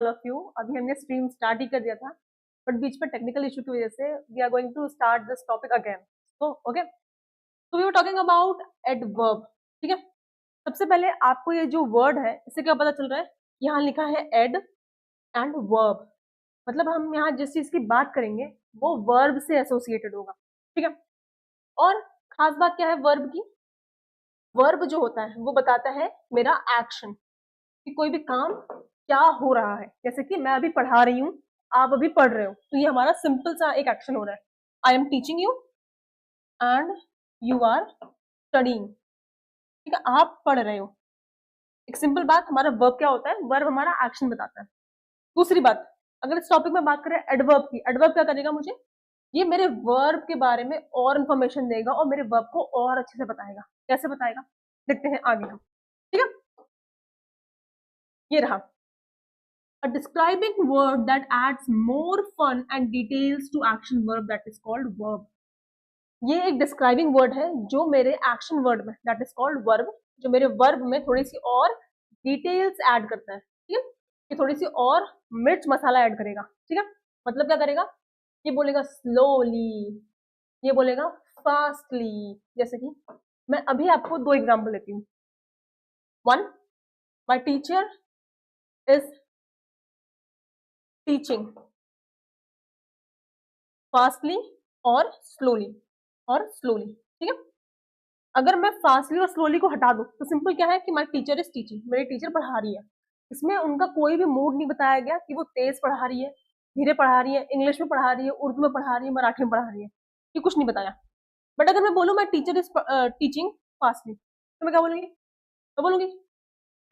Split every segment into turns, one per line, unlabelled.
All of you. अभी हमने stream start ही कर दिया था, बट बीच में टेक्निकल इशू की वजह से we are going to start this topic again. So okay, so we were talking about adverb. ठीक है, सबसे पहले आपको ये जो वर्ड है इससे क्या पता चल रहा है, यहाँ लिखा है एड एंड वर्ब, मतलब हम यहाँ जिस चीज की बात करेंगे वो वर्ब से एसोसिएटेड होगा। ठीक है, और खास बात क्या है वर्ब की, वर्ब जो होता है वो बताता है मेरा एक्शन, कि कोई भी काम क्या हो रहा है। जैसे कि मैं अभी पढ़ा रही हूँ, आप अभी पढ़ रहे हो, तो ये हमारा सिंपल सा एक एक्शन हो रहा है। I am teaching you and you are studying. ठीक है, आप पढ़ रहे हो, एक सिंपल बात। हमारा वर्ब क्या होता है, वर्ब हमारा एक्शन बताता है। दूसरी बात, अगर इस टॉपिक में बात करें एडवर्ब की, एडवर्ब क्या करेगा मुझे, ये मेरे वर्ब के बारे में और इन्फॉर्मेशन देगा और मेरे वर्ब को और अच्छे से बताएगा। कैसे बताएगा, देखते हैं आगे हम। ठीक है, ये रहा, a describing word that adds more fun and details to action verb that is called verb। ये एक डिस्क्राइबिंग वर्ड है जो मेरे एक्शन वर्ड में, दैट इज कॉल्ड वर्ब, जो मेरे वर्ब में थोड़ी सी और डिटेल्स ऐड करता है। ठीक है, ये थोड़ी सी और मिर्च मसाला ऐड करेगा। ठीक है, मतलब क्या करेगा, ये बोलेगा स्लोली, ये बोलेगा फास्टली। जैसे कि मैं अभी आपको दो एग्जांपल देती हूँ। One, my teacher is teaching fastly और स्लोली, और स्लोली। ठीक है, अगर मैं फास्टली और स्लोली को हटा दूं तो सिंपल क्या है कि माय टीचर इज टीचिंग, मेरी टीचर पढ़ा रही है। इसमें उनका कोई भी मूड नहीं बताया गया कि वो तेज पढ़ा रही है, धीरे पढ़ा रही है, इंग्लिश में पढ़ा रही है, उर्दू में पढ़ा रही है, मराठी में पढ़ा रही है, ये कुछ नहीं बताया। बट अगर मैं बोलूँ my teacher is teaching fastly, तो मैं क्या बोलूंगी, तो बोलूंगी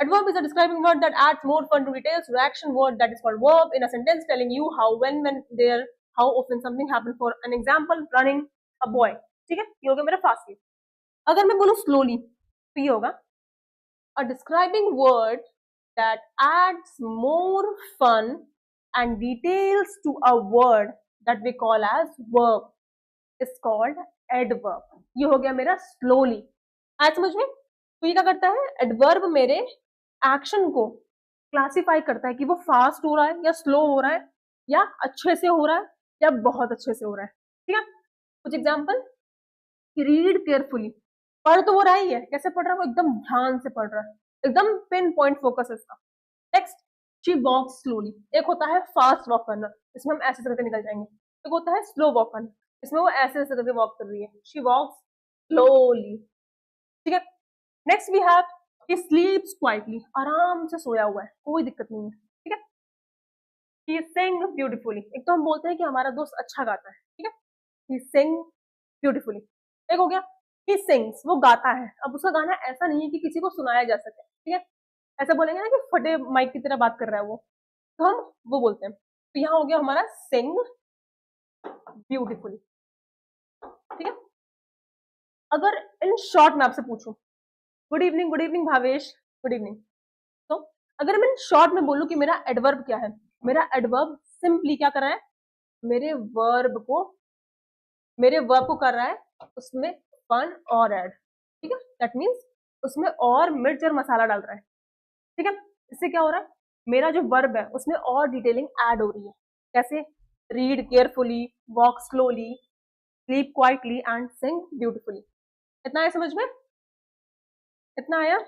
adverb is a describing word that adds more fun to details to action word that is called verb in a sentence, telling you how, when, there, how often something happened। For an example, running, a boy। ठीक है, ये हो गया मेरा fastly. अगर मैं बोलूँ slowly तो ये होगा a describing word that adds more fun and details to a word that we call as verb is called adverb। ये हो गया मेरा स्लोली। आया समझ में? तो ये क्या करता है, एडवर्ब मेरे एक्शन को क्लासिफाई करता है कि वो फास्ट हो रहा है या स्लो हो रहा है, या अच्छे से हो रहा है या बहुत अच्छे से हो रहा है। ठीक है, कुछ एग्जांपल, रीड केयरफुली, पढ़ तो वो रहा ही है, कैसे पढ़ रहा है वो, एकदम ध्यान से पढ़ रहा है, एकदम पिन पॉइंट फोकस है इसका। नेक्स्ट, शी वॉक स्लोली, एक होता है फास्ट वॉक करना, इसमें हम ऐसे करके निकल जाएंगे। एक होता है स्लो वॉक करना, इसमें वो ऐसे ऐसे करके वॉक कर रही है, शी वॉक्स स्लोली। ठीक है, next we have he sleeps quietly, आराम से सोया हुआ है, कोई दिक्कत नहीं है। ठीक है, ही सिंग ब्यूटीफुली, एक तो हम बोलते हैं कि हमारा दोस्त अच्छा गाता है। ठीक है, ही सिंग ब्यूटीफुली। एक हो गया ही सिंग्स, वो गाता है। अब उसका गाना ऐसा नहीं है कि किसी को सुनाया जा सके। ठीक है, ऐसा बोलेंगे ना कि फटे माइक की तरह बात कर रहा है वो, तो हम वो बोलते हैं। तो यहाँ हो गया हमारा सिंग ब्यूटीफुली। ठीक है, अगर इन शॉर्ट मैं आपसे पूछूं, good evening Bhavesh, good evening, तो अगर मैं इन शॉर्ट में बोलूं कि मेरा एडवर्ब क्या है, मेरा एडवर्ब सिंपली क्या कर रहा है, मेरे वर्ब को मेरे वर्ब को कर रहा है उसमें फन और ऐड। ठीक है, दैट मीन्स उसमें और मिर्च और मसाला डाल रहा है। ठीक है, इससे क्या हो रहा है, मेरा जो वर्ब है उसमें और डिटेलिंग ऐड हो रही है। कैसे, read carefully, walk slowly, sleep quietly and sing beautifully. इतना है समझ में, इतना आया?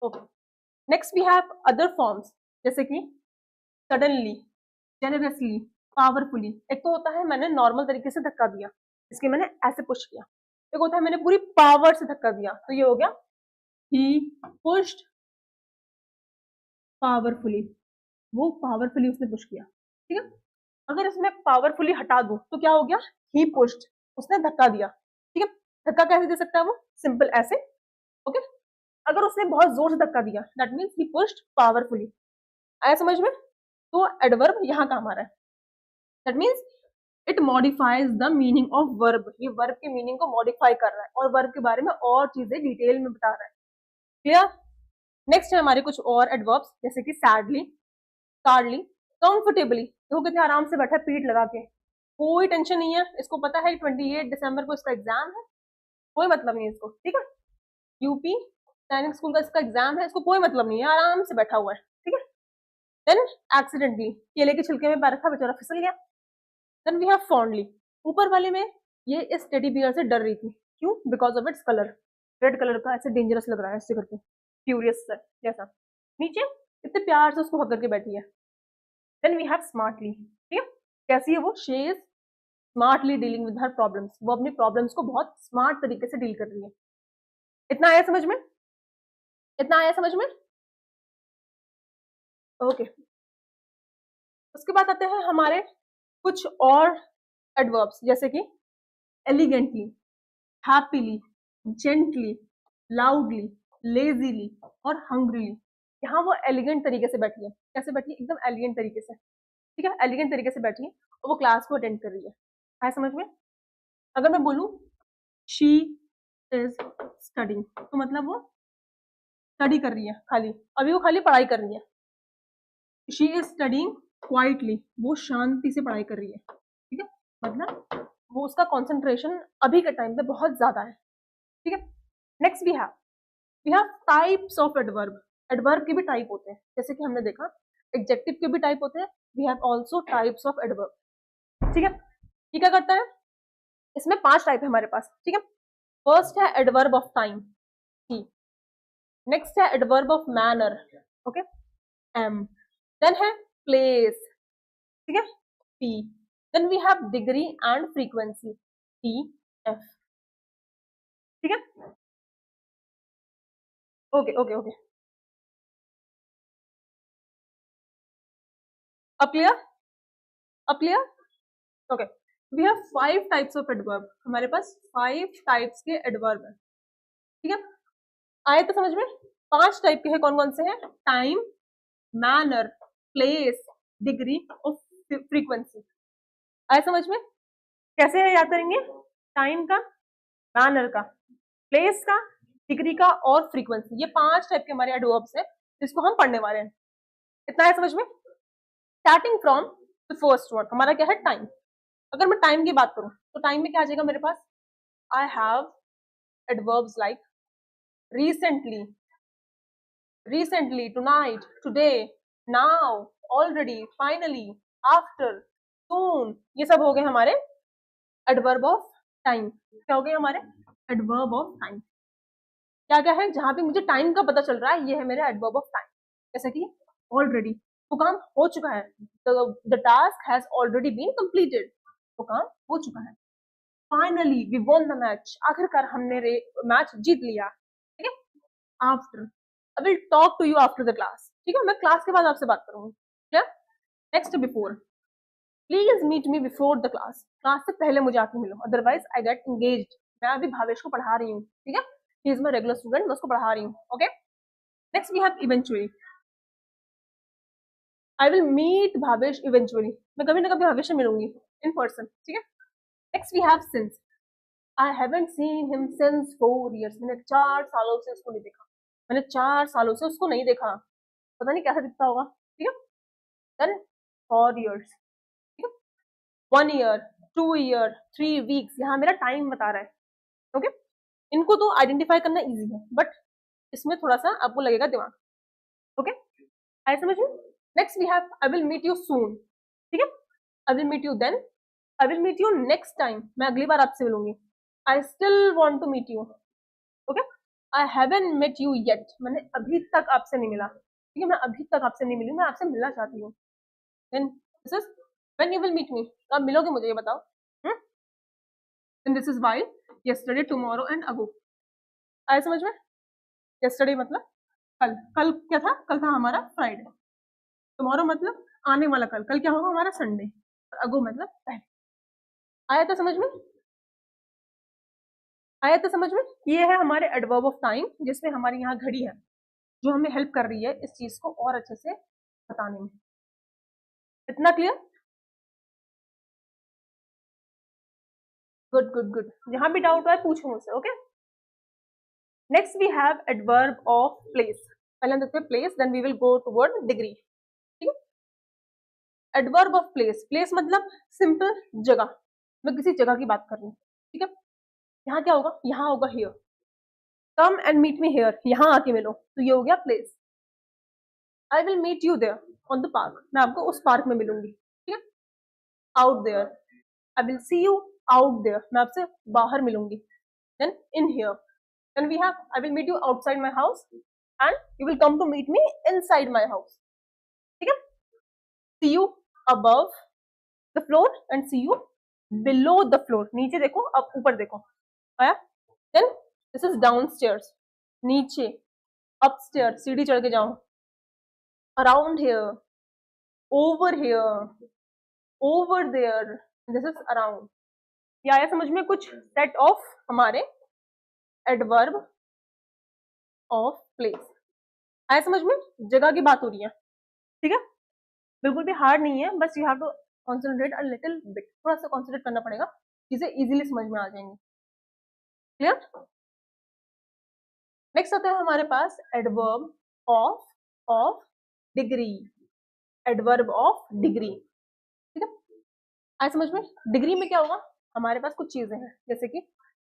Okay, next we have other forms, जैसे कि सडनली, जेनरसली, पावरफुली। एक तो होता है मैंने नॉर्मल तरीके से धक्का दिया, इसके मैंने ऐसे पुश किया। एक होता है मैंने पूरी पावर से धक्का दिया, तो ये हो गया ही पुश्ड पावरफुली, वो पावरफुली उसने पुश किया। ठीक है, अगर इसमें पावरफुली हटा दूं तो क्या हो गया, ही पुश्ड, उसने धक्का दिया। ठीक है, धक्का कैसे दे सकता है वो, सिंपल ऐसे। ओके, अगर उसने बहुत जोर से धक्का दिया, that means he pushed powerfully. आया समझ में? तो एडवर्ब यहाँ काम आ रहा है, that means it modifies the meaning of verb, ये वर्ब के मीनिंग को मॉडिफाई कर रहा है और वर्ब के बारे में और चीजें डिटेल में बता रहा है। क्लियर? नेक्स्ट है हमारे कुछ और एडवर्ब्स, जैसे कि सैडली, कार्डली, कंफर्टेबली, देखो कितने आराम से बैठा है पीठ लगा के, कोई टेंशन नहीं है, इसको पता है 28 दिसंबर को इसका एग्जाम है, कोई मतलब नहीं है इसको। ठीक है, यूपी सैनिक स्कूल का इसका एग्जाम है, इसको कोई मतलब नहीं है, आराम से बैठा हुआ है। ठीक है, देन एक्सीडेंटली, केले के छिलके में पैर रखा, बेचारा फिसल गया। देन वी हैव फॉन्डली, ऊपर वाले में ये इस टेडी बियर से डर रही थी, क्यों? Because of its colour, red colour का, ऐसे डेंजरस लग रहा है ऐसे करके, क्यूरियस जैसा। नीचे इतने प्यार से उसको हक करके बैठी है। देन वी हैव स्मार्टली, ठीक है, कैसी है वो? She is smartly dealing with her problems, वो अपनी प्रॉब्लम्स को बहुत स्मार्ट तरीके से डील कर रही है। इतना आया समझ में? इतना आया समझ में? ओके। उसके बाद आते हैं हमारे कुछ और एडवर्ब्स, जैसे कि elegantly, happily, gently, loudly, lazily और हंग्रीली। यहाँ वो एलिगेंट तरीके से बैठी है, कैसे बैठी है? एकदम एलिगेंट तरीके से, ठीक है, एलिगेंट तरीके से बैठी है और वो क्लास को अटेंड कर रही है समझ में? अगर मैं बोलूं शी इज स्टडिंग, तो मतलब वो स्टडी कर रही है, खाली अभी वो खाली पढ़ाई कर रही है। शी इज स्टडिंग क्वाइटली, वो शांति से पढ़ाई कर रही है, ठीक है, मतलब वो उसका कंसंट्रेशन अभी के टाइम पे बहुत ज्यादा है, ठीक है। Next we have types of adverb, adverb के भी टाइप होते हैं, जैसे कि हमने देखा एडजेक्टिव के भी टाइप होते हैं, we have also types of adverb, ठीक है। ये क्या करता है? इसमें 5 टाइप है हमारे पास, ठीक है। फर्स्ट है adverb of time, T. Next है adverb of manner, okay, M. Then है प्लेस, ठीक है, P. Then we have degree and frequency, T, F, ठीक है। ओके ओके ओके, अब क्लियर? अब clear? Okay. We have 5 types of adverb, हमारे पास 5 टाइप्स के एडवर्ब है, ठीक है। आए तो समझ में? 5 टाइप के हैं, कौन कौन से हैं? टाइम, मैनर, प्लेस, डिग्री और फ्रीक्वेंसी। आए समझ में? कैसे है, याद करेंगे? टाइम का, मैनर का, प्लेस का, डिग्री का और फ्रीक्वेंसी, ये 5 टाइप के हमारे एडवर्ब्स हैं जिसको हम पढ़ने वाले हैं। इतना है समझ में? Starting from the first one, हमारा क्या है? टाइम। अगर मैं टाइम की बात करूं तो टाइम में क्या आ जाएगा मेरे पास? I have adverbs like recently, recently, tonight, today, now, already, finally, after, soon, ये सब हो गए हमारे एडवर्ब ऑफ टाइम। क्या हो गए हमारे? Adverb of time. क्या क्या है? जहां पे मुझे टाइम का पता चल रहा है, ये है मेरा एडवर्ब ऑफ टाइम। जैसे कि ऑलरेडी, तो काम हो चुका है, the task has already been completed, तो काम हो चुका है। Finally we won the match, आखिरकार हमने मैच जीत लिया, ठीक है। After, I will talk to you after the class, ठीक है, मैं क्लास के बाद आपसे बात करूंगी, क्या? Next before, please meet me before the class, class से पहले मुझे आके मिलो, अदरवाइज आई गेट एंगेज्ड, मैं अभी भावेश को पढ़ा रही हूँ, ठीक है, he is my regular student, मैं उसको पढ़ा रही हूँ, okay. Next we have eventually, I will meet Bhavesh eventually, मैं कभी ना कभी भावेश से मिलूंगी इन पर्सन, ठीक है। Next we have since, I haven't seen him since 4 years, मैंने 4 सालों से उसको नहीं देखा, मैंने 4 सालों से उसको नहीं देखा, पता नहीं कैसा दिखता होगा, ठीक है। देन 4 years, ठीक है, 1 year, 2 year, 3 weeks, यहाँ मेरा टाइम बता रहा है, ओके। इनको तो आइडेंटिफाई करना इजी है, बट इसमें थोड़ा सा आपको लगेगा दिमाग, ओके। आए समझ में? Next we have I will meet you soon, ठीक है, I will meet you then, I will meet you next time, मैं अगली बार आपसे मिलूंगी, I still want to meet you, okay. I haven't met you yet, मैंने अभी तक आपसे नहीं मिला, ठीक है, मैं अभी तक आपसे नहीं मिली, मैं आपसे मिलना चाहती हूँ। Then this is when you will meet me, आप मिलोगे मुझे, ये बताओ। Then this is why yesterday, tomorrow and ago. आए समझ में? यस्टरडे मतलब कल, कल क्या था? कल था हमारा फ्राइडे। टुमारो मतलब आने वाला कल, कल क्या होगा हमारा? संडे। और अगो मतलब पहले। आया तो समझ में? आया तो समझ में? ये है हमारे एडवर्ब ऑफ टाइम, जिसमें हमारी यहाँ घड़ी है जो हमें हेल्प कर रही है इस चीज को और अच्छे से बताने में। इतना क्लियर? गुड गुड गुड, जहां भी डाउट है पूछो मुझसे, okay. Next we have adverb of place, पहले हम देखते हैं place, then we will go toward degree, ठीक है। एडवर्ब ऑफ प्लेस, प्लेस मतलब सिंपल जगह, मैं किसी जगह की बात कर रही हूँ, ठीक है। यहाँ क्या होगा? यहाँ होगा here, come and meet me here, यहाँ आके मिलो, तो ये हो गया place. I will meet you there, on the park, मैं आपको उस पार्क में मिलूंगी, ठीक है। Out there, I will see you out there, मैं आपसे बाहर मिलूंगी। Then in here, then we have I will meet you outside my house and you will come to meet me inside my house, ठीक है। See you above the floor and see you below the floor, नीचे देखो अब ऊपर देखो, आया। Then this is downstairs, नीचे, upstair सीढ़ी चढ़ के जाओ, around here, over here, over there, this is around. ये आया समझ में कुछ सेट ऑफ हमारे एडवर्ब ऑफ प्लेस, आया समझ में, जगह की बात हो रही है, ठीक है। बिल्कुल भी हार्ड नहीं है, बस you have to concentrate a little bit, थोड़ा सा कॉन्सेंट्रेट करना पड़ेगा, चीजें इजीली समझ में आ जाएंगी, क्लियर। नेक्स्ट आता है हमारे पास adverb of of degree, adverb of degree, ठीक है। आया समझ में, डिग्री में क्या होगा, हमारे पास कुछ चीजें हैं, जैसे कि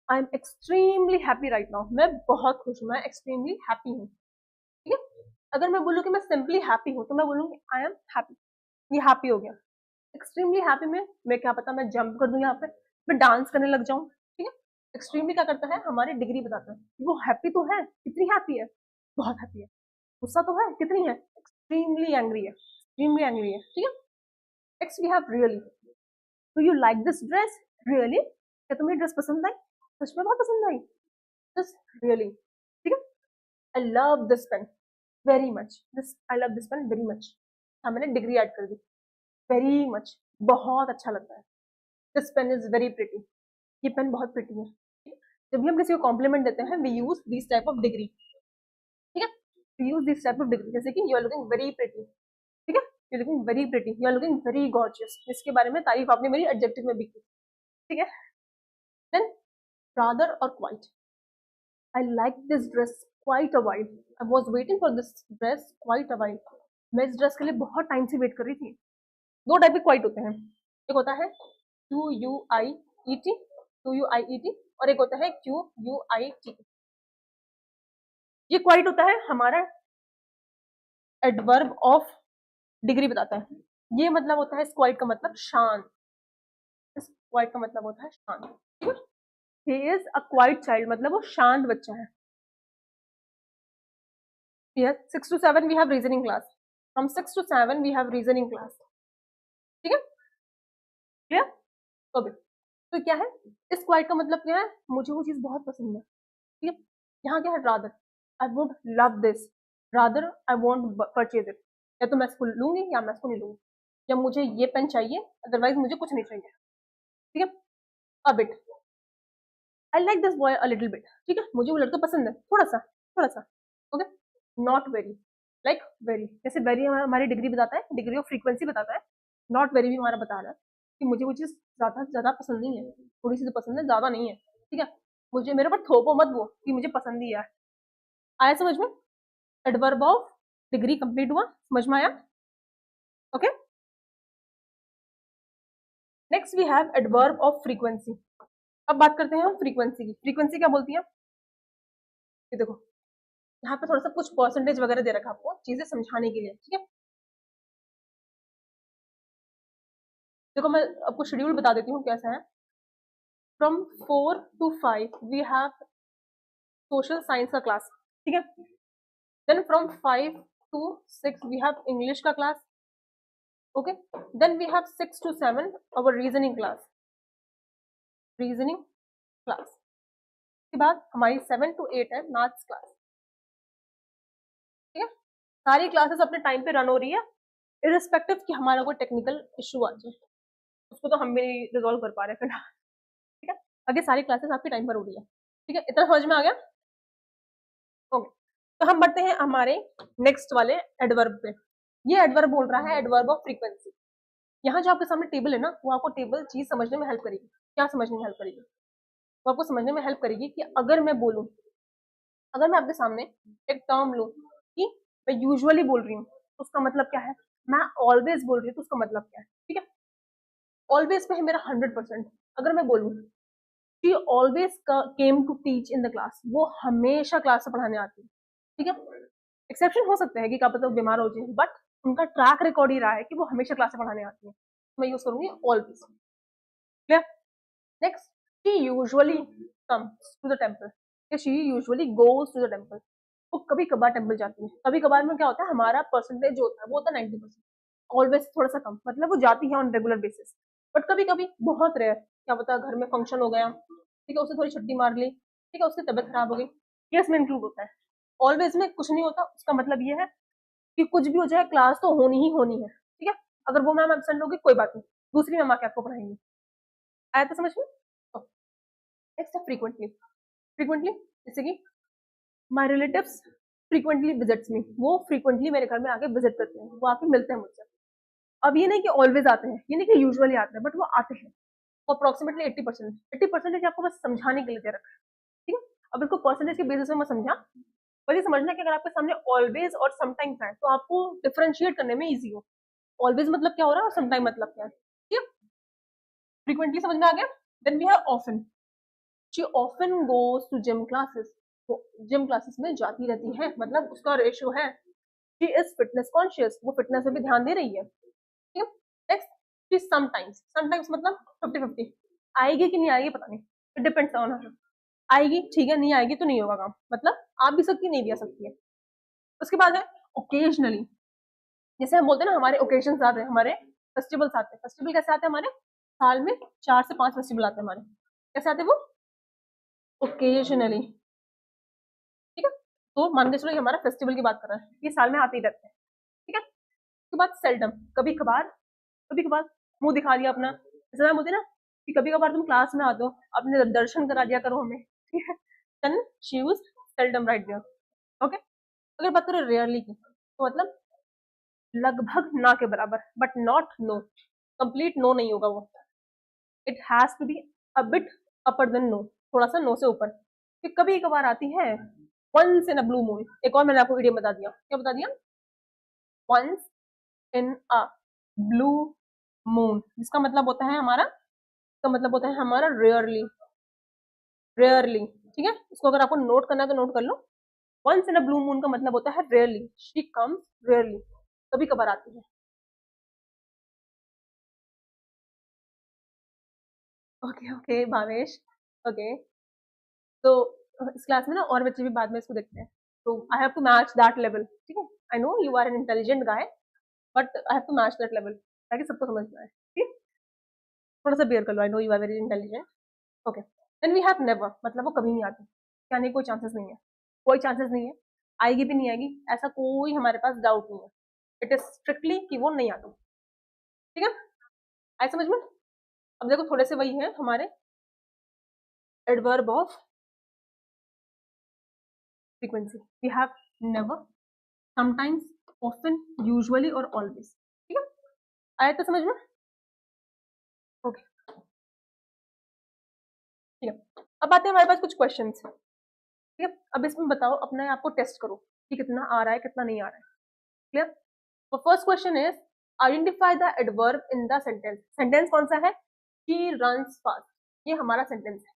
I am extremely happy right now, मैं बहुत खुश हूँ, मैं एक्सट्रीमली हैप्पी हूँ, ठीक है। अगर मैं बोलूँ कि मैं सिंपली हैप्पी हूँ तो मैं बोलूँगी आई एम हैप्पी, ये हैप्पी हो गया। एक्सट्रीमली हैप्पी में मैं क्या पता मैं जंप कर दूं यहाँ पे, मैं डांस करने लग जाऊं, ठीक है। एक्सट्रीमली क्या करता है, हमारी डिग्री बताता है, वो हैप्पी तो है, कितनी हैप्पी है, बहुत हैप्पी है। गुस्सा तो है, कितनी है, एक्सट्रीमली एंग्री है, एक्सट्रीमली एंग्री है, ठीक है। Next we have really, do you like this dress, really, क्या तुम्हें ड्रेस पसंद आई, सच में बहुत पसंद आई, जस्ट रियली, ठीक है। I love this pen very much, this I love this pen very much, हाँ मैंने डिग्री ऐड कर दी, वेरी मच, बहुत अच्छा लगता है। This pen is very pretty, ये पेन बहुत प्रिटी है। जब भी हम किसी को कॉम्प्लीमेंट देते हैं we use this type of degree, ठीक है। We use this type of degree, जैसे कि you are looking very pretty, ठीक है, you are looking very pretty, you are looking very gorgeous, इसके बारे में तारीफ आपने मेरी एडजेक्टिव में भी की, ठीक है। देन रादर और quite, I like this dress quite a while, I was waiting for this dress quite a while, मैं इस ड्रेस के लिए बहुत टाइम से वेट कर रही थी। दो टाइप के क्वाइट होते हैं, एक होता है क्यू यू आई ई टी, क्यू यू आई ई टी, और एक होता है क्यू यू आई टी। ये क्वाइट होता है हमारा एडवर्ब ऑफ डिग्री बताता है, ये मतलब होता है इस क्वाइट का मतलब शांत, इस क्वाइट का मतलब होता है शांत। He is a quiet child, मतलब वो शांत बच्चा है। Yes, 6 to 7 we have reasoning class, from 6 to 7 we have reasoning class, ठीक है, क्लियर, ओके। तो क्या है, इस क्वाइट का मतलब क्या है, मुझे वो चीज बहुत पसंद है, ठीक है। यहाँ क्या है, rather, I won't love this, rather I won't purchase it, या तो मैं इसको लूंगी या मैं इसको नहीं लूंगी, या मुझे ये पेन चाहिए अदरवाइज मुझे कुछ नहीं चाहिए, ठीक है। A bit, I like this boy a little bit, ठीक है, मुझे वो लड़का पसंद है थोड़ा सा, थोड़ा सा, okay. Not very, like very, जैसे वेरी हमारी डिग्री बताता है, डिग्री ऑफ फ्रीक्वेंसी बताता है, नॉट वेरी भी हमारा बता रहा है कि मुझे वो चीज़ ज़्यादा ज़्यादा पसंद नहीं है, थोड़ी सी तो पसंद है, ज़्यादा नहीं है, ठीक है। मुझे मेरे ऊपर थोपो मत वो कि मुझे पसंद ही है। आया समझ में, एडवर्ब ऑफ डिग्री कंप्लीट हुआ, समझ में आया, okay. Next we have adverb of frequency. अब बात करते हैं हम फ्रीक्वेंसी की, फ्रीक्वेंसी क्या बोलती है, ये देखो यहाँ पे थोड़ा सा कुछ परसेंटेज वगैरह दे रखा है आपको चीजें समझाने के लिए, ठीक है। देखो मैं आपको शेड्यूल बता देती हूँ कैसा है। From 4 to 5 we have social science का क्लास, ठीक है। Then from 5 to 6 we have English का class, okay. Then we have 6 to 7 our reasoning class, reasoning class के बाद हमारी 7 to 8 है मैथ्स क्लास, ठीक है। सारी क्लासेस अपने टाइम पे रन हो रही है, इरिस्पेक्टिव कि हमारा कोई टेक्निकल इशू आ जाए, उसको तो हम भी नहीं रिजॉल्व कर पा रहे फिलहाल, ठीक है। आगे सारी क्लासेस आपके टाइम पर हो रही है, ठीक है, इतना समझ में आ गया, ओके। तो हम बढ़ते हैं हमारे नेक्स्ट वाले एडवर्ब पे। ये एडवर्ब बोल रहा है एडवर्ब ऑफ फ्रीक्वेंसी। यहाँ जो आपके सामने टेबल है ना, वो आपको टेबल चीज समझने में हेल्प करेगी। क्या समझने में हेल्प करेगी, वो आपको समझने में हेल्प करेगी कि अगर मैं बोलूँ, अगर मैं आपके सामने एक टर्म लूँ कि मैं यूजुअली बोल रही हूँ, उसका मतलब क्या है, मैं ऑलवेज बोल रही हूँ तो उसका मतलब क्या है, ठीक है। ऑलवेज पे है मेरा 100%। अगर मैं बोलूँ she always came to teach in the class, वो हमेशा क्लास से पढ़ाने आती है, ठीक है। एक्सेप्शन हो सकते हैं कि क्या पता वो बीमार हो जाए, बट उनका ट्रैक रिकॉर्ड ही रहा है कि वो हमेशा क्लास में पढ़ाने आती है, मैं यूज करूंगी always. Clear? Next, she usually comes to the temple, she usually goes to the temple, वो कभी कभार टेम्पल जाती है। कभी कभार में क्या होता है, हमारा परसेंटेज जो होता है वो होता है 90%, ऑलवेज थोड़ा सा कम, मतलब वो जाती है ऑन रेगुलर बेसिस। बट कभी कभी बहुत रेयर, क्या पता घर में फंक्शन हो गया, ठीक है, उसने थोड़ी छुट्टी मार ली, ठीक है, उसकी तबियत खराब हो गई, ये इसमें इंक्लूड होता है। ऑलवेज में कुछ नहीं होता, उसका मतलब ये है कि कुछ भी हो जाए क्लास तो होनी ही होनी है, ठीक है। अगर वो मैम एबसेंट होगी कोई बात नहीं, दूसरी मैम आके आपको पढ़ाएंगी। आया तो समझ में? नेक्स्ट है फ्रीक्वेंटली। फ्रीक्वेंटली जैसे कि माई रिलेटिव्स फ्रीक्वेंटली विजिट्स मी, वो फ्रीक्वेंटली मेरे घर में आके विजिट करते हैं, वो आके मिलते हैं मुझसे। अब ये नहीं कि ऑलवेज आते हैं, ये नहीं कि यूजुअली आते हैं, बट वो आते हैं। वो अप्रोक्सीमेटली 80%, 80% आपको बस समझाने के लिए दे रखा है, ठीक है। अब इसको परसेंटेज के बेसिस में मत समझा, पर ये समझना कि अगर आपके सामने ऑलवेज और समटाइम्स है तो आपको डिफरेंशिएट करने में इजी हो, ऑलवेज मतलब क्या हो रहा है और समटाइम मतलब क्या है, ठीक है। फ्रीक्वेंटली समझ में आ गया। Then we have often, she often goes to gym classes, वो जिम क्लासेस में जाती रहती है, मतलब उसका रेशियो है। शी इज फिटनेस कॉन्शियस, वो फिटनेस पे भी ध्यान दे रही है, ठीक है। नेक्स्ट, शी समटाइम्स, समटाइम्स मतलब 50-50, आएगी कि नहीं आएगी पता नहीं, इट डिपेंड्स ऑन हर। आएगी ठीक है, नहीं आएगी तो नहीं होगा काम, मतलब आ भी सकती नहीं भी आ सकती है। उसके बाद है ओकेजनली, जैसे हम बोलते हैं ना हमारे ओकेजन आते हैं, हमारे फेस्टिवल्स आते हैं। फेस्टिवल कैसे आते हैं हमारे, साल में 4 से 5 फेस्टिवल आते हैं हमारे, कैसे आते हैं वो, ओकेजनली, ठीक है। तो मान के चलो ये हमारा फेस्टिवल की बात कर रहा है, ये साल में आते ही रहते हैं, ठीक है। उसके बाद सेल्डम, कभी कभार, कभी कभार मुंह दिखा दिया अपना, जैसे मैं बोलती ना कि कभी कभार तुम क्लास में आ दो, अपने दर्शन करा दिया करो हमें, ठीक है। Then she use seldom right there, okay. अगर बात करें रेयरली की, तो मतलब लगभग ना के बराबर, but not no, complete no नहीं होगा वो, it has to be a bit upper than no, थोड़ा सा नो से ऊपर। फिर कभी कभार आती है once in a blue moon, एक और मैंने आपको वीडियो बता दिया, क्या बता दिया, once in a blue moon, जिसका मतलब होता है हमारा, इसका मतलब होता है हमारा रेयरली, रेयरली, ठीक है। इसको अगर आपको नोट करना है तो नोट कर लो, once in a blue moon का मतलब होता है रेयरली, शी कम्स रेयरली, कभी कभार आती है। Okay okay Bhavesh, okay. तो इस क्लास में ना और बच्चे भी बाद में इसको देखते हैं, तो I have to match that level, ठीक है। I know you are an intelligent guy, but I have to match that level, ताकि सबको समझ में आए, ठीक। थोड़ा सा बेयर कर लो, I know you are very intelligent, okay. Then we have never, मतलब वो कभी नहीं आती, यानी कोई चांसेस नहीं है, कोई चांसेस नहीं है, आएगी भी नहीं आएगी, ऐसा कोई हमारे पास डाउट नहीं है, इट इज स्ट्रिक्टली कि वो नहीं आती, ठीक है। आए समझ में? अब देखो थोड़े से वही है हमारे adverb of frequency, we have never, sometimes, often, usually और ऑलवेज, ठीक है। आया तो समझ में? ओके, ठीक है। अब आते हैं हमारे पास कुछ क्वेश्चंस, ठीक है। अब इसमें बताओ, अपने आप को टेस्ट करो कि कितना आ रहा है कितना नहीं आ रहा है, क्लियर। तो first question is identify the adverb in the sentence, sentence कौन सा है, शी रन्स फास्ट, ये हमारा सेंटेंस है।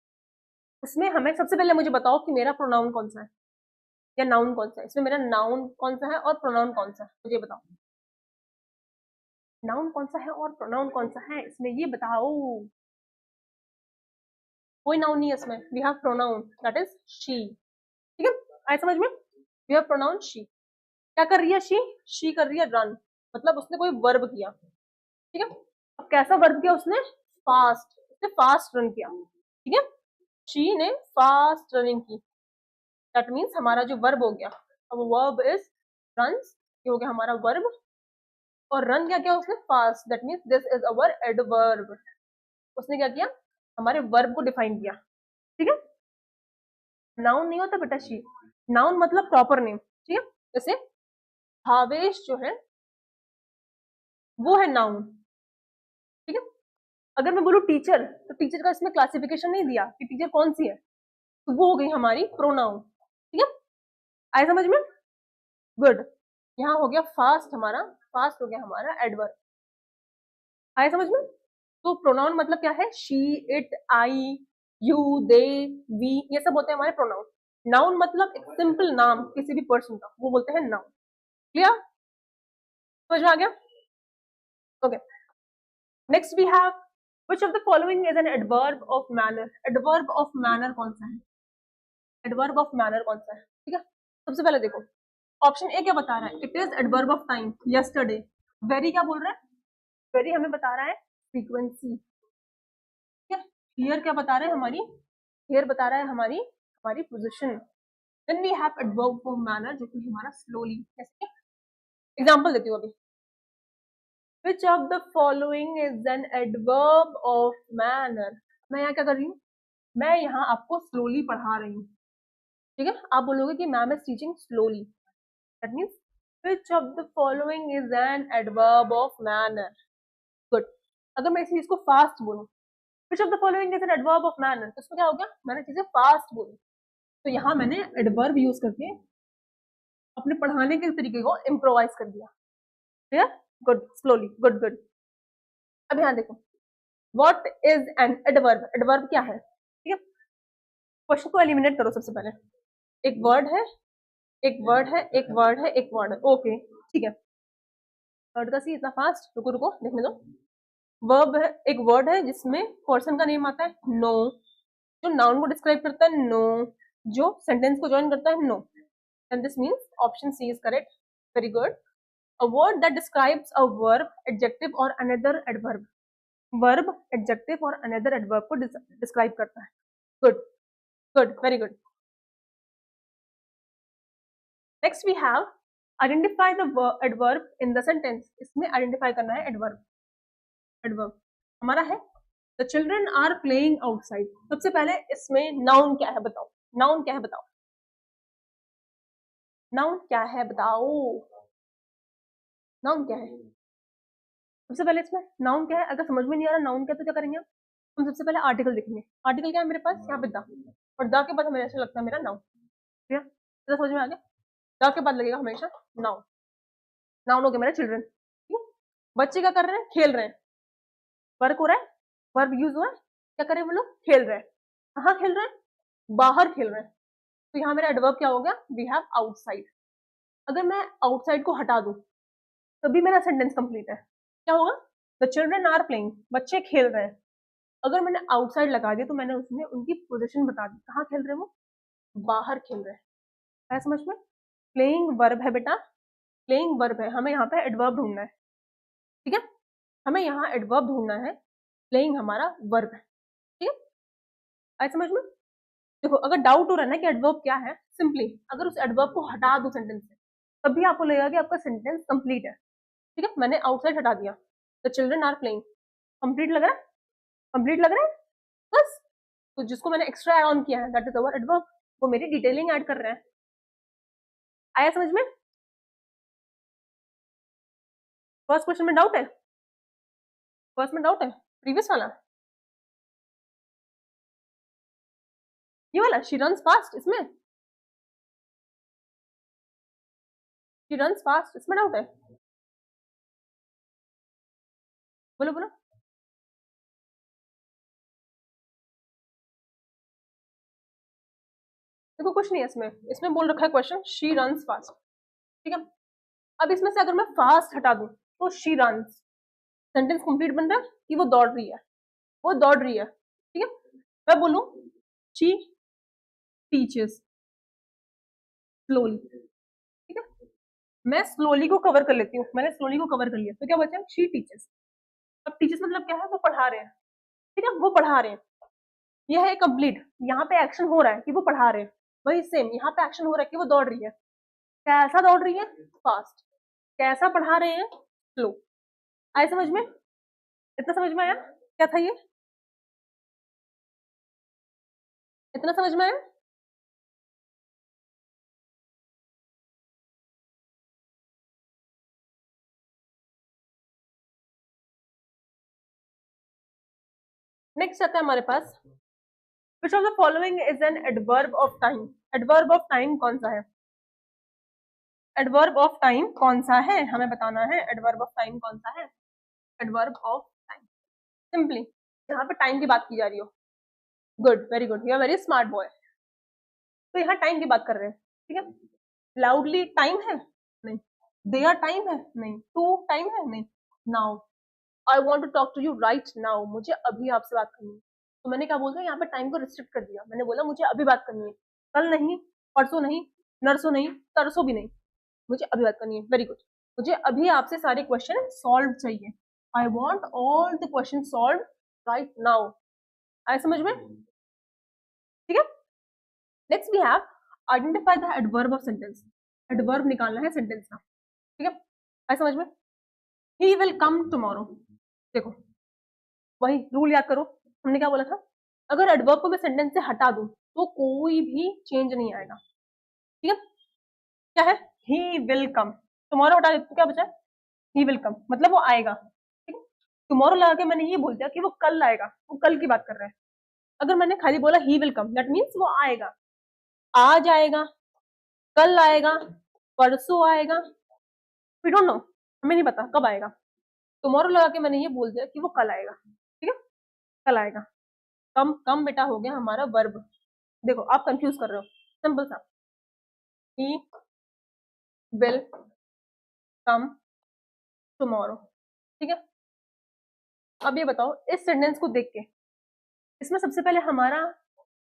इसमें हमें सबसे पहले मुझे बताओ कि मेरा प्रोनाउन कौन सा है या नाउन कौन सा है, इसमें मेरा नाउन कौन सा है और प्रोनाउन कौन सा है, मुझे बताओ, नाउन कौन सा है और प्रोनाउन कौन सा है, इसमें ये बताओ। कोई नाउन नहीं है इसमें, we have pronoun that is she, ठीक है। आए समझ में? वी हैव प्रोनाउन शी, क्या कर रही है शी कर रही है रन, मतलब उसने कोई वर्ब किया, ठीक है। अब कैसा वर्ब किया उसने, फास्ट, उसने फास्ट रन किया, ठीक है। शी ने फास्ट रनिंग की, दैट मीन्स हमारा जो वर्ब हो गया, अब वर्ब इज रन्स, ये हो गया हमारा वर्ब, और रन क्या किया उसने, fast, that means this is our adverb, उसने क्या किया, हमारे वर्ब को डिफाइन किया, ठीक है। नाउन नहीं होता बेटा शी, नाउन मतलब प्रॉपर नेम, ठीक है। जैसे भावेश जो है वो है नाउन, ठीक है। अगर मैं बोलूँ टीचर, तो टीचर का इसमें क्लासिफिकेशन नहीं दिया कि टीचर कौन सी है, तो वो हो गई हमारी प्रोनाउन, ठीक है। आए समझ में? गुड। यहाँ हो गया फास्ट, हमारा फास्ट हो गया हमारा एडवर्ब, आए समझ में? तो प्रोनाउन मतलब क्या है, she, it, I, you, they, we, ये सब होते हैं हमारे प्रोनाउन। नाउन मतलब एक सिंपल नाम किसी भी पर्सन का, वो बोलते हैं नाउन, क्लियर। समझ में आ गया? Okay, next we have which of the following is an adverb of manner. Adverb of manner कौन सा है? एडवर्ब ऑफ मैनर कौन सा है? ठीक है, सबसे पहले देखो ऑप्शन ए क्या बता रहा है, it is adverb of time, yesterday. Very क्या बोल रहा है? वेरी हमें बता रहा है फ्रीक्वेंसी। ठीक है, हियर क्या बता रहा है हमारी, हियर बता रहा है हमारी हमारी position. Then we have adverb of manner जो कि हमारा स्लोली। जैसे एग्जांपल देती हूँ अभी, which of the following is an adverb of manner। मैं यहाँ क्या कर रही हूँ, मैं यहाँ आपको स्लोली पढ़ा रही हूँ। ठीक है, आप बोलोगे कि ma'am is teaching slowly, that means which of the following is an adverb of manner। Good. अगर मैं इस चीज को फास्ट बोलूँ, which of the following is an adverb of manner, तो इसमें क्या हो गया, मैंने चीजें फास्ट बोली, तो यहाँ मैंने एडवर्ब यूज करके अपने पढ़ाने के तरीके को इम्प्रोवाइज कर दिया। Clear? Good, slowly, good good. अब यहाँ देखो, what is an adverb. Adverb क्या है? ठीक है, क्वेश्चन को एलिमिनेट करो सबसे पहले। एक वर्ड है, एक वर्ड है, एक वर्ड है, एक वर्ड है, ओके ठीक है। वर्ड का सी इतना फास्ट, रुको रुको देखने दो। वर्ब है, एक वर्ड है जिसमें पर्सन का नेम आता है नो, जो नाउन को डिस्क्राइब करता है नो, जो सेंटेंस को ज्वाइन करता है no, and this means option C is correct. Very good. A word that describes a verb, adjective or another adverb। verb, adjective और another adverb को describe करता है। good, good, very good। next we have identify the adverb in the sentence। इसमें identify करना है adverb। adverb हमारा है the children are playing outside। सबसे पहले इसमें noun क्या है बताओ, noun क्या है बताओ, noun क्या है बताओ, noun क्या है? सबसे पहले इसमें नाउन क्या है, अगर समझ में नहीं आ रहा नाउन क्या तो क्या करेंगे हम सबसे पहले आर्टिकल लिखेंगे। आर्टिकल क्या है मेरे पास, यहाँ पे द, और द के बाद हमें ऐसा लगता है मेरा नाउन। ठीक है, तो समझ में आ गया, द के बाद लगेगा हमेशा नाउन। नाउन हो गया मेरा चिल्ड्रन। ठीक है, बच्चे क्या कर रहे हैं, खेल रहे हैं, वर्क हो रहा है, वर्ब यूज हुआ है, क्या कर रहे हैं वो लोग, खेल रहे हैं। कहाँ खेल रहे हैं, बाहर खेल रहे हैं, तो यहाँ मेरा एडवर्ब क्या हो गया, वी हैव आउटसाइड। अगर मैं आउटसाइड को हटा दूं तभी मेरा सेंटेंस कंप्लीट है। क्या होगा, द चिल्ड्रन आर प्लेइंग, बच्चे खेल रहे हैं। अगर मैंने आउटसाइड लगा दिया तो मैंने उसमें उनकी पोजीशन बता दी, कहाँ खेल रहे हैं वो, बाहर खेल रहे हैं। है समझ में? प्लेइंग वर्ब है बेटा, प्लेइंग वर्ब है, हमें यहाँ पे एडवर्ब ढूंढना है। ठीक है, हमें यहाँ एडवर्ब ढूंढना है, प्लेइंग हमारा वर्ब है। ठीक है, आए समझ में? देखो अगर डाउट हो रहा है ना कि एडवर्ब क्या है, सिंपली अगर उस एडवर्ब को हटा दो सेंटेंस से तभी आपको लगेगा कि आपका सेंटेंस कंप्लीट है। ठीक है, मैंने आउटसाइड हटा दिया, the children are playing, complete लग रहा है, कंप्लीट लग रहा है बस। तो जिसको मैंने एक्स्ट्रा ऐड ऑन किया है दैट इज अवर एडवर्ब, वो मेरी डिटेलिंग ऐड कर रहे हैं। आया समझ में? फर्स्ट क्वेश्चन में डाउट है, फर्स्ट में डाउट है, प्रीवियस वाला, ये वाला शी रन्स फास्ट, इसमें शी रन्स फास्ट, इसमें डाउट है? बोलो बोलो। देखो कुछ नहीं है इसमें, इसमें बोल रखा है क्वेश्चन शी रन्स फास्ट। ठीक है, अब इसमें से अगर मैं फास्ट हटा दूं तो शी रन्स, सेंटेंस कंप्लीट बन रहा है कि वो दौड़ रही है, वो दौड़ रही है। ठीक है, मैं बोलूं शी टीचेस स्लोली। ठीक है, मैं स्लोली को कवर कर लेती हूँ, मैंने स्लोली को कवर कर लिया तो क्या बचा, शी टीचेस। अब टीचर्स मतलब क्या है, वो पढ़ा रहे हैं। ठीक है, वो पढ़ा रहे हैं, यह है कंप्लीट, यहाँ पे एक्शन हो रहा है कि वो पढ़ा रहे हैं, वही सेम यहाँ पे एक्शन हो रहा है कि वो दौड़ रही है। कैसा दौड़ रही है, फास्ट। कैसा पढ़ा रहे हैं, स्लो। आए समझ में? इतना समझ में आया, क्या था ये, इतना समझ में आया? नेक्स्ट आता है हमारे पास, which of the following is an adverb of time। adverb of time कौन सा है, adverb of time कौन सा है, हमें बताना है adverb of time कौन सा है। adverb of time सिंपली यहाँ पे टाइम की बात की जा रही हो। Good, very good, you are very smart boy. तो यहाँ टाइम की बात कर रहे हैं। ठीक है, लाउडली टाइम है नहीं, देयर टाइम है नहीं, टू टाइम है नहीं, now I want to talk to you right now, मुझे अभी आपसे बात करनी है। तो मैंने क्या बोल दिया यहाँ पे, टाइम को रिस्ट्रिक्ट कर दिया, मैंने बोला मुझे अभी बात करनी है, कल नहीं, परसों नहीं, नरसों नहीं, तरसों भी नहीं, मुझे अभी बात करनी है। वेरी गुड, मुझे अभी आपसे सारे क्वेश्चन सॉल्व चाहिए, I want all the question solve right now. आए समझ में? ठीक है, next we have identify the adverb of sentence, adverb निकालना है सेंटेंस का। ठीक है, आए समझ में? ही विल कम टुमारो, देखो वही रूल याद करो, हमने क्या बोला था, अगर एडवर्ब को मैं सेंटेंस से हटा दूं तो कोई भी चेंज नहीं आएगा। ठीक है, क्या है, ही विल कम, टुमारो हटा दे तो क्या बचा, ही विल कम, मतलब वो आएगा। ठीक है, टुमारो लगा के मैंने ये बोल दिया कि वो कल आएगा, वो कल की बात कर रहा है। अगर मैंने खाली बोला he will come, that means वो आएगा, आज आएगा, कल आएगा, परसों आएगा, वी डोंट नो, हमें नहीं पता कब आएगा। टुमारो लगा के मैंने ये बोल दिया कि वो कल आएगा। ठीक है, कल आएगा, कम कम बेटा हो गया हमारा वर्ब। देखो आप कंफ्यूज कर रहे हो, सिंपल सा, ही विल कम टुमारो। ठीक है, अब ये बताओ इस सेंटेंस को देख के, इसमें सबसे पहले हमारा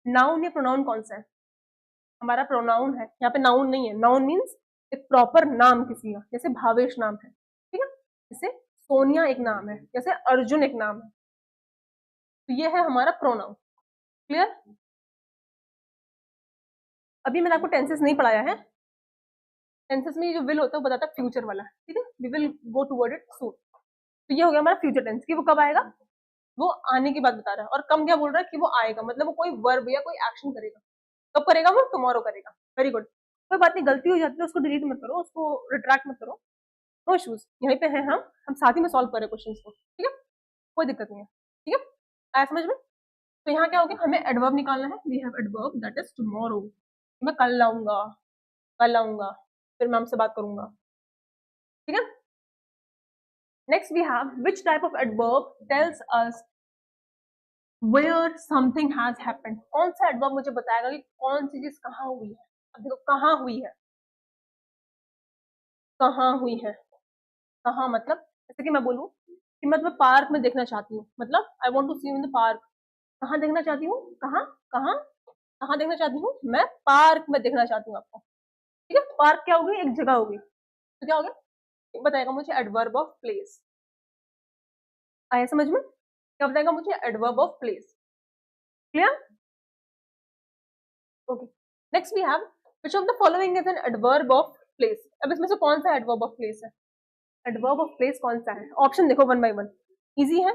नाउन या प्रोनाउन कौन सा है, हमारा प्रोनाउन है, यहाँ पे नाउन नहीं है। नाउन मीन्स एक प्रॉपर नाम किसी का, जैसे भावेश नाम है, ठीक है, जैसे सोनिया एक नाम है, जैसे अर्जुन एक नाम है, तो ये है हमारा प्रोनाउन। क्लियर? अभी मैंने आपको टेंसेस नहीं पढ़ाया है, टेंसेस में ये जो विल होता है वो बताता है फ्यूचर वाला। ठीक है, we will go toward it soon, तो ये हो गया हमारा फ्यूचर टेंस कि वो कब आएगा, वो आने की बात बता रहा है। और कम क्या बोल रहा है कि वो आएगा, मतलब वो कोई वर्ब या कोई एक्शन करेगा, कब करेगा, वो टुमारो करेगा। वेरी गुड, कोई बात नहीं, गलती हो जाती है उसको डिलीट मत करो, उसको रिट्रैक्ट मत करो, नो इश्यूज, यहीं पे हैं हम साथ ही में सॉल्व कर रहे क्वेश्चन को। ठीक है, कोई दिक्कत नहीं है। ठीक है, आया समझ में? तो यहाँ क्या हो गया, हमें एडवर्ब निकालना है, we have adverb that is tomorrow, मैं कल आऊंगा, कल आऊंगा, फिर मैं हमसे बात करूंगा। ठीक है, next we have which type of adverb tells us where something has happened, कौन सा एडवर्ब मुझे बताएगा कि कौन सी चीज कहाँ हुई है। अब देखो कहाँ हुई है, कहाँ हुई है, कहाँ मतलब जैसे कि मैं बोलूँ कि मैं तुम्हें पार्क में देखना चाहती हूँ, मतलब I want to see you in the park, कहाँ देखना चाहती हूँ, कहाँ कहाँ कहाँ देखना चाहती हूँ, मैं पार्क में देखना चाहती हूँ आपको। ठीक है, पार्क क्या होगी, एक जगह होगी, तो क्या हो गया, बताएगा मुझे एडवर्ब ऑफ प्लेस। आया समझ में? क्या बताएगा मुझे, adverb of place. Clear? Okay, next we have which of the following is an adverb of place. अब इसमें से कौन सा एडवर्ब ऑफ प्लेस है, एडवर्ब ऑफ प्लेस कौन सा है, ऑप्शन देखो वन बाय वन, इजी है,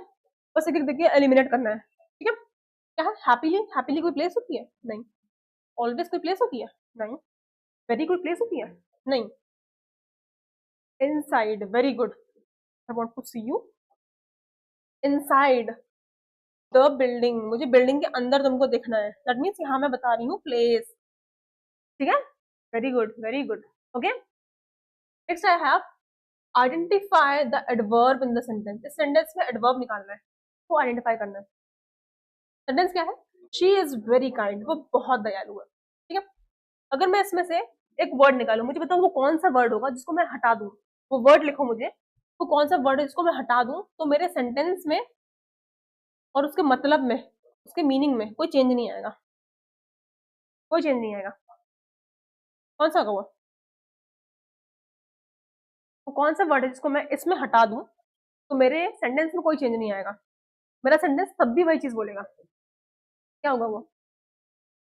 बस एक एक देखिए एलिमिनेट करना है। ठीक है, क्या है, हैप्पीली, हैप्पीली कोई प्लेस होती है, नहीं, ऑलवेज कोई प्लेस होती है, नहीं, वेरी कोई प्लेस होती है, नहीं, inside, very good, I want to see you inside the building, मुझे बिल्डिंग के अंदर तुमको देखना है, दैट मीन्स यहाँ मैं बता रही हूँ प्लेस। ठीक है, very good, very good. Okay, next I have identify the adverb in the sentence, इस सेंटेंस में एडवर्ब निकालना है, तो आइडेंटिफाई करना है। सेंटेंस क्या है, शी इज वेरी काइंड, वो बहुत दयालु है। ठीक है, अगर मैं इसमें से एक वर्ड निकालू, मुझे बताओ वो कौन सा वर्ड होगा जिसको मैं हटा दूं, वो वर्ड लिखो मुझे, वो कौन सा वर्ड है जिसको मैं हटा दूं तो मेरे सेंटेंस में और उसके मतलब में, उसके मीनिंग में कोई चेंज नहीं आएगा, कोई चेंज नहीं आएगा। कौन सा होगा वो कौन सा वर्ड है जिसको मैं इसमें हटा दूं तो मेरे सेंटेंस में कोई चेंज नहीं आएगा, मेरा सेंटेंस तब भी वही चीज बोलेगा। क्या होगा वो,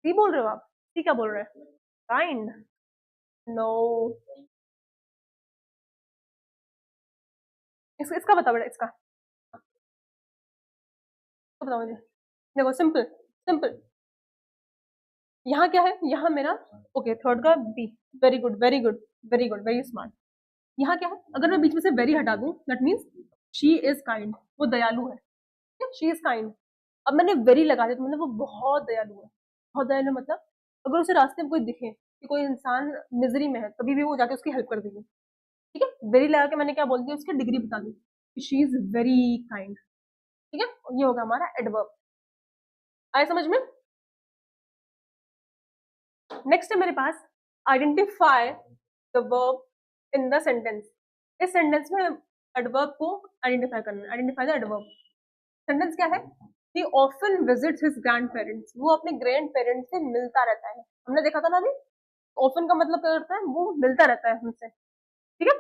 सी बोल रहे हो आप, सी क्या बोल रहे हैं, काइंड, नो, इसका बताओ बेटा, इसका बताओ मुझे। देखो सिंपल, सिंपल, यहाँ क्या है, यहाँ मेरा, ओके थर्ड का B, very good, very good, very good, very smart. यहाँ क्या है, अगर मैं बीच में से वेरी हटा दूं that means she is kind, वो दयालु है, शी इज काइंड। अब मैंने वेरी लगा दिया तो मतलब वो बहुत दयालु है, बहुत दयालु मतलब अगर उसे रास्ते में कोई दिखे कि कोई इंसान मिजरी में है तभी भी वो जाके उसकी हेल्प कर देगी। ठीक है, वेरी लगा के मैंने क्या बोल दिया, उसकी डिग्री बता दी कि शी इज वेरी काइंड। ठीक है, ये होगा हमारा एडवर्ब। आए समझ में? नेक्स्ट है मेरे पास identify the verb in the sentence. इस सेंटेंस में एडवर्ब को आइडेंटिफाई करना है, आइडेंटिफाई द एडवर्ब। सेंटेंस क्या है? He often visits his grandparents, वो अपने ग्रैंड पेरेंट्स से मिलता रहता है। हमने देखा था ना अभी, ऑफन का मतलब क्या करता है? वो मिलता रहता है हमसे, ठीक है,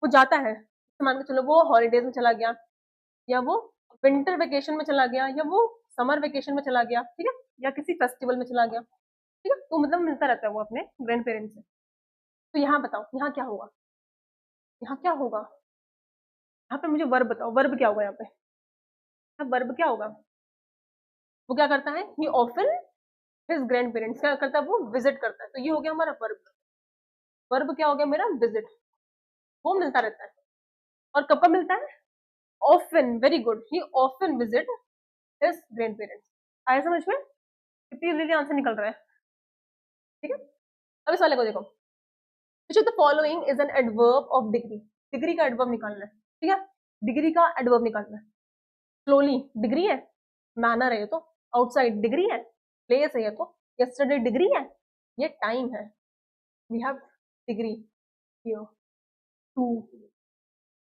वो जाता है। मान के चलो वो हॉलीडेज में चला गया, या वो विंटर वेकेशन में चला गया, या वो समर वेकेशन में चला गया, ठीक है, या किसी फेस्टिवल में चला गया, ठीक है, तो मतलब मिलता रहता है वो अपने ग्रैंड पेरेंट्स से। तो यहाँ बताओ, यहाँ क्या होगा? यहाँ क्या होगा? यहाँ पे मुझे वर्ब बताओ, वर्ब क्या होगा यहाँ पे? यहाँ वर्ब क्या होगा? वो क्या करता है? He often his grand parents, क्या करता है? वो विजिट करता है। तो ये हो गया हमारा वर्ब। वर्ब क्या हो गया मेरा? विजिट। वो मिलता रहता है। और कब कब मिलता है? ऑफन, वेरी गुड, ही often visit his grand parents. आया समझ में? कितनी जल्दी आंसर निकल रहा है, ठीक है। अब इस वाले को देखो, विच of the following is an adverb of degree. Degree का एडवर्ब निकालना है, ठीक है, डिग्री का एडवर्ब निकालना है। स्लोली डिग्री है, मैनर है ये तो, आउटसाइड डिग्री है, प्लेस है ये तो, यस्टरडे डिग्री है, ये टाइम है। We have degree here, too,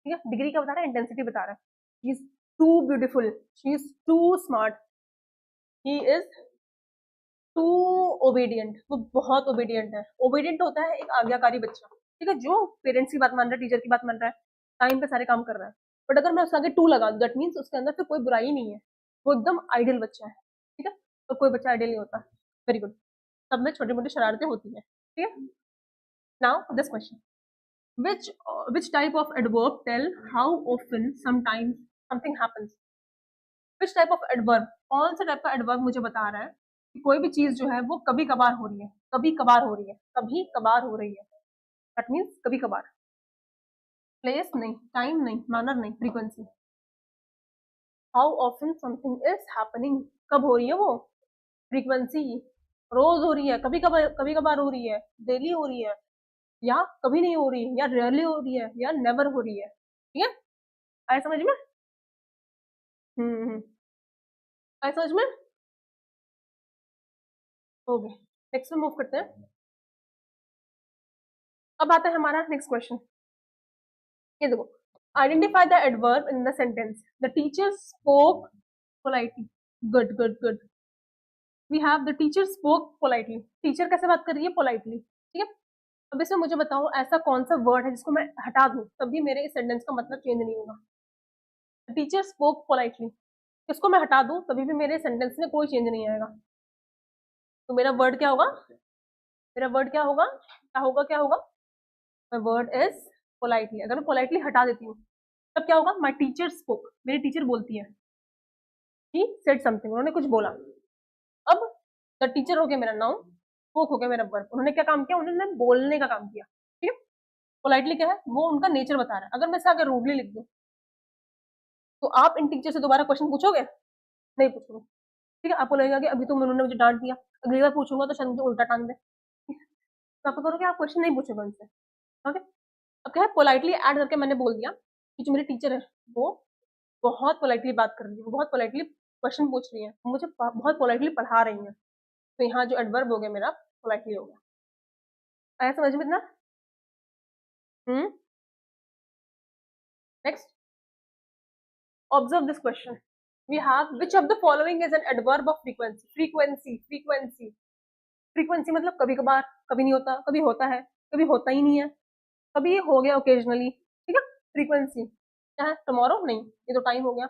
ठीक है, डिग्री का बता रहा है, इंटेंसिटी बता रहा है। He is too beautiful, she is too smart, he is too obedient, वो बहुत ओबीडियंट है। ओबीडियंट होता है एक आज्ञाकारी बच्चा, ठीक है, जो पेरेंट्स की बात मान रहा है, टीचर की बात मान रहा है, टाइम पे सारे काम कर रहा है। बट अगर मैं उसके आगे टू लगा दूं, दैट मीन्स उसके अंदर फिर कोई बुराई नहीं है, वो एकदम आइडियल बच्चा है, ठीक है। और कोई बच्चा आइडियल नहीं होता। Very good. सब में छोटी मोटी शरारतें होती है, ठीक है। Now this question, which type of adverb tell how often sometimes something happens? which type of adverb, कौन सा टाइप का एडवर्ब मुझे बता रहा है कि कोई भी चीज जो है वो कभी कभार हो रही है, कभी कभार हो रही है, कभी कभार हो रही है, दैट मीन्स कभी कभार। प्लेस नहीं, टाइम नहीं, मैनर नहीं, frequency. How often something is happening, कब हो रही है वो? फ्रीक्वेंसी, रोज हो रही है, कभी कभार हो रही है, डेली हो रही है, या कभी नहीं हो रही, या रेयरली हो रही है, या नेवर हो रही है, ठीक है। आया समझ में? आया समझ में? हो गया। नेक्स्ट में मूव करते हैं। अब आता है हमारा नेक्स्ट क्वेश्चन, ये देखो, identify the adverb in the sentence. The teacher spoke politely, good good good. We have the teacher spoke politely, teacher कैसे बात कर रही है? पोलाइटली, ठीक है। अब इसमें मुझे बताओ ऐसा कौन सा वर्ड है जिसको मैं हटा दूं तभी मेरे इस सेंटेंस का मतलब चेंज नहीं होगा? टीचर स्पोक पोलाइटली, इसको मैं हटा दूं तभी भी मेरे सेंटेंस में कोई चेंज नहीं आएगा। तो मेरा वर्ड क्या होगा? मेरा वर्ड क्या होगा? क्या होगा? क्या होगा? My word is politely. अगर मैं पोलाइटली हटा देती हूँ तब क्या होगा? माई टीचर स्पोक, मेरी टीचर बोलती है, ही सेड समथिंग, उन्होंने कुछ बोला। अब द टीचर हो गया मेरा नाउन, स्पोक हो गया मेरा वर्ब। उन्होंने क्या काम किया? उन्होंने बोलने का काम किया, ठीक है। पोलाइटली क्या है? वो उनका नेचर बता रहा है। अगर मैं इसे अगर रूडली लिख दूं तो आप इन टीचर से दोबारा क्वेश्चन पूछोगे? नहीं पूछोगे, ठीक है। आपको लगेगा कि अभी तो उन्होंने मुझे डांट दिया, अगली बार पूछूंगा तो शायद मुझे उल्टा टांग दे, तो आप करोगे, आप क्वेश्चन नहीं पूछोगे उनसे, ओके। अब क्या है? पोलाइटली ऐड करके मैंने बोल दिया कि जो मेरी टीचर है वो बहुत पोलाइटली बात कर रही है, वो बहुत पोलाइटली क्वेश्चन पूछ रही है, मुझे बहुत पोलाइटली पढ़ा रही है। तो यहाँ जो एडवर्ब हो गया मेरा, पोलाइटली हो गया। आया समझ में इतना? Next, observe this question. We have which of the following is an adverb of frequency. Frequency, frequency, frequency मतलब कभी कभार, कभी नहीं होता, कभी होता है, कभी होता ही नहीं है, कभी हो गया ओकेजनली, ठीक है। फ्रीक्वेंसी क्या है? टुमारो नहीं, ये तो टाइम हो गया।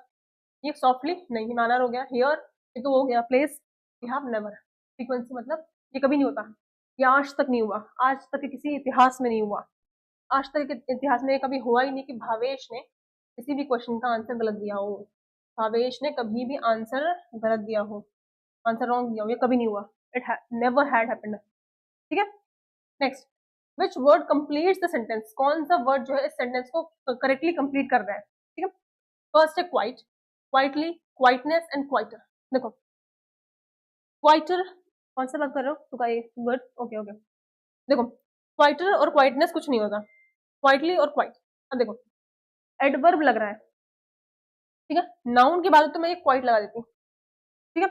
ये सॉफ्टली नहीं, मैनर हो गया। हियर ये तो हो गया। Place, we have never. Frequency मतलब ये कभी नहीं होता, ये आज तक नहीं हुआ, आज तक के किसी इतिहास में नहीं हुआ, आज तक के इतिहास में कभी हुआ ही नहीं कि भावेश ने किसी भी क्वेश्चन का आंसर गलत दिया हो, भावेश ने कभी भी आंसर गलत दिया हो, आंसर रॉन्ग दिया हो, ये कभी नहीं हुआ। इट नेवर हैड हैपेंड, ठीक है। Next, which word completes the sentence, कौन सा वर्ड जो है इस सेंटेंस को करेक्टली कंप्लीट कर रहा है, ठीक है। फर्स्ट है quite, quietly, quietness and quieter. देखो क्वाइटर, कौन सा बात कर रहे हो? तो ये वर्ड, ओके ओके। देखो क्वाइटर और क्वाइटनेस कुछ नहीं होता, क्वाइटली और क्वाइट। अब देखो एडवर्ब लग रहा है, ठीक है, नाउन के बाद तो मैं एक क्वाइट लगा देती हूँ, ठीक है,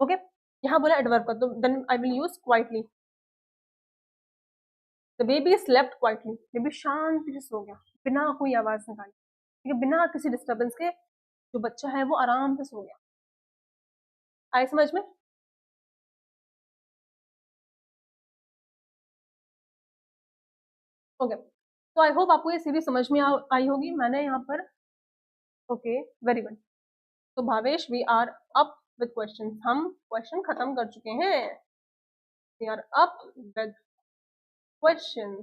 ओके। यहाँ बोला एडवर्ब का, तो then I will use quietly. The baby slept quietly, baby शांति से सो गया बिना कोई आवाज निकाले, ठीक है, बिना किसी डिस्टर्बेंस के जो बच्चा है वो आराम से सो गया। आए समझ में? ओके, तो आई होप आपको ये सीरीज समझ में आई होगी। मैंने यहाँ पर ओके, वेरी गुड। तो Bhavesh, we are up with question, हम क्वेश्चन खत्म कर चुके हैं। We are up with question,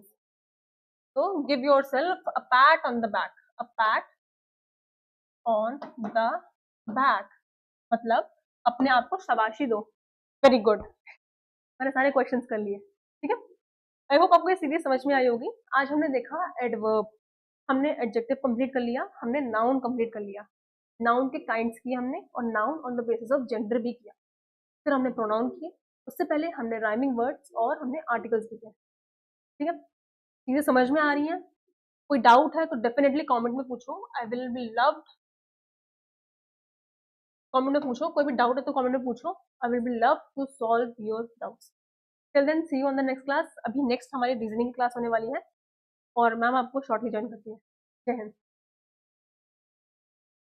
तो give yourself a pat on the back, a pat on the back, मतलब अपने आप को शाबाशी दो। वेरी गुड, मैंने सारे क्वेश्चंस कर लिए, ठीक है। आई होप आपको ये सीरीज समझ में आई होगी। आज हमने देखा एडवर्ब, हमने एडजेक्टिव कंप्लीट कर लिया, हमने नाउन कंप्लीट कर लिया, नाउन के काइंड्स किए हमने, और noun on the basis of gender भी किया। फिर हमने प्रोनाउन किए, उससे पहले हमने राइमिंग वर्ड्स और हमने आर्टिकल्स भी किए, ठीक है। चीजें समझ में आ रही हैं? कोई डाउट है तो डेफिनेटली कमेंट में पूछो, I will be love, comment में पूछो, कोई भी डाउट है तो कमेंट में पूछो, I will be love to solve your doubts. Till then see you on the next class. अभी नेक्स्ट हमारी रीजनिंग क्लास होने वाली है और मैम आपको शॉर्टली ज्वाइन करती है। जय हिंद।